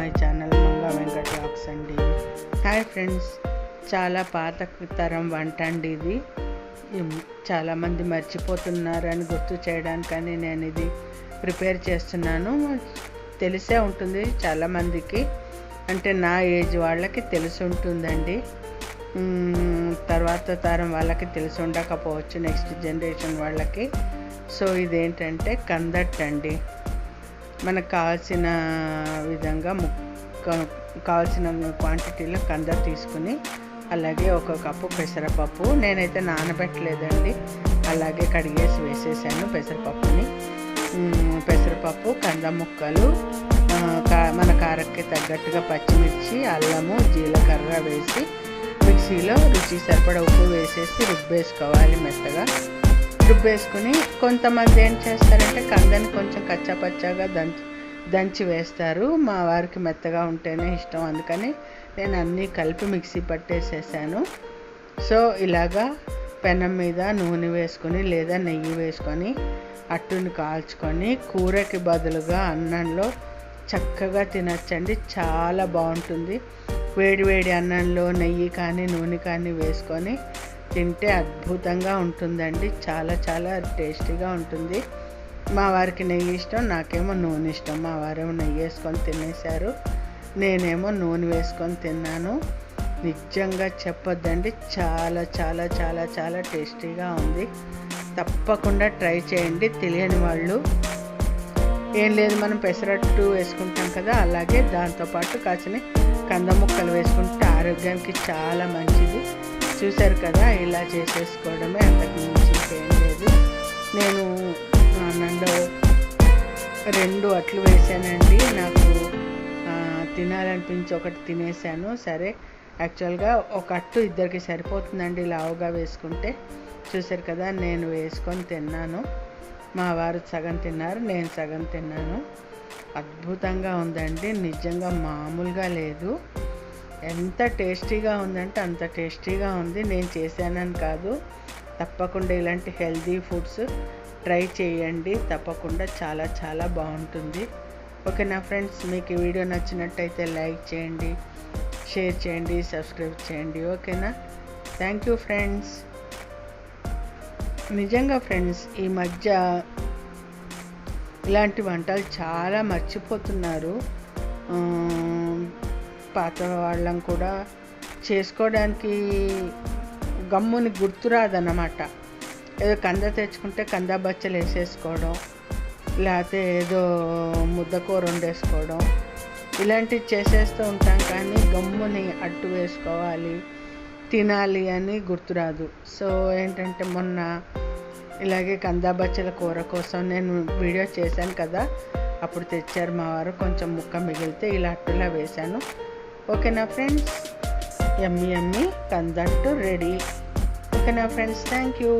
My channel Manga Venkata vlogs అండి. Hi friends, చాలా పాత తరం వంట అండి ఇది. చాలామంది మర్చిపోతున్నారని గుర్తు చేయడానికని నేను ఇది ప్రిపేర్ చేస్తున్నాను. తెలిసే ఉంటుంది చాలామందికి, అంటే నా ఏజ్ వాళ్ళకి తెలిసి ఉంటుందండి. తర్వాత తరం వాళ్ళకి తెలిసి ఉండకపోవచ్చు, నెక్స్ట్ జనరేషన్ వాళ్ళకి. సో ఇదేంటంటే కందట్ అండి. మనకు కావాల్సిన విధంగా కావాల్సిన క్వాంటిటీలో కందర్ తీసుకుని, అలాగే 1 కప్పు పెసరపప్పు. నేనైతే నానబెట్టలేదండి, అలాగే కడిగేసి వేసేసాను పెసరపప్పుని. పెసరపప్పు, కంద ముక్కలు, మన కారకి తగ్గట్టుగా పచ్చిమిర్చి, అల్లము, జీలకర్ర వేసి మిక్సీలో రుచి సరిపడా ఉప్పు వేసేసి రుబ్బేసుకోవాలి. మెత్తగా రుబ్బేసుకుని, కొంతమంది ఏం చేస్తారంటే కందని కొంచెం కచ్చాపచ్చాగా దంచి వేస్తారు. మా వారికి మెత్తగా ఉంటేనే ఇష్టం, అందుకని నేను అన్నీ కలిపి మిక్సీ పట్టేసేసాను. సో ఇలాగా పెనం మీద నూనె వేసుకొని లేదా నెయ్యి వేసుకొని అట్టుని కాల్చుకొని కూరకి బదులుగా అన్నంలో చక్కగా తినచ్చండి. చాలా బాగుంటుంది. వేడి వేడి అన్నంలో నెయ్యి కానీ నూనె కానీ వేసుకొని తింటే అద్భుతంగా ఉంటుందండి. చాలా చాలా టేస్టీగా ఉంటుంది. మా వారికి నెయ్యి ఇష్టం, నాకేమో నూనె ఇష్టం. మా వారేమో నెయ్యి వేసుకొని తినేశారు, నేనేమో నూనె వేసుకొని తిన్నాను. నిజంగా చెప్పొద్దండి, చాలా చాలా చాలా చాలా టేస్టీగా ఉంది. తప్పకుండా ట్రై చేయండి. తెలియని వాళ్ళు ఏం లేదు, మనం పెసరట్టు వేసుకుంటాం కదా, అలాగే దాంతోపాటు కాసిన కంద ముక్కలు వేసుకుంటే ఆరోగ్యానికి చాలా మంచిది. చూశారు కదా, ఇలా చేసేసుకోవడమే, అంతకు మించి ఏం లేదు. నేను అన్నంలో 2 అట్లు వేసానండి. నాకు తినాలనిపించి ఒకటి తినేసాను. సరే, యాక్చువల్గా 1 అట్టు ఇద్దరికి సరిపోతుందండి లావుగా వేసుకుంటే. చూశారు కదా, నేను వేసుకొని తిన్నాను. మా వారు సగం తిన్నారు, నేను సగం తిన్నాను. అద్భుతంగా ఉందండి, నిజంగా మామూలుగా లేదు. ఎంత టేస్టీగా ఉందంటే అంత టేస్టీగా ఉంది. నేను చేశానని కాదు, తప్పకుండా ఇలాంటి హెల్తీ ఫుడ్స్ ట్రై చేయండి. తప్పకుండా చాలా చాలా బాగుంటుంది. ఓకేనా ఫ్రెండ్స్, మీకు ఈ వీడియో నచ్చినట్టయితే లైక్ చేయండి, షేర్ చేయండి, సబ్స్క్రైబ్ చేయండి. ఓకేనా, థ్యాంక్ యూ ఫ్రెండ్స్. నిజంగా ఫ్రెండ్స్, ఈ మధ్య ఇలాంటి వంటలు చాలా మర్చిపోతున్నారు. పాత వాళ్ళం కూడా చేసుకోవడానికి గమ్ముని గుర్తురాదన్నమాట. ఏదో కంద తెచ్చుకుంటే కంద బచ్చలు వేసేసుకోవడం, లేకపోతే ఏదో ముద్దకూర వండేసుకోవడం, ఇలాంటివి చేసేస్తూ ఉంటాం. కానీ గమ్ముని అట్టు వేసుకోవాలి, తినాలి అని గుర్తురాదు. సో ఏంటంటే, మొన్న ఇలాగే కంద బచ్చల కూర కోసం నేను వీడియో చేశాను కదా, అప్పుడు తెచ్చారు మా వారు. కొంచెం ముక్క మిగిలితే ఇలా అట్టులా వేశాను. ఓకేనా ఫ్రెండ్స్, యమ్మీ యమ్మీ కందట్టు రెడీ. ఓకేనా ఫ్రెండ్స్, థ్యాంక్ యూ.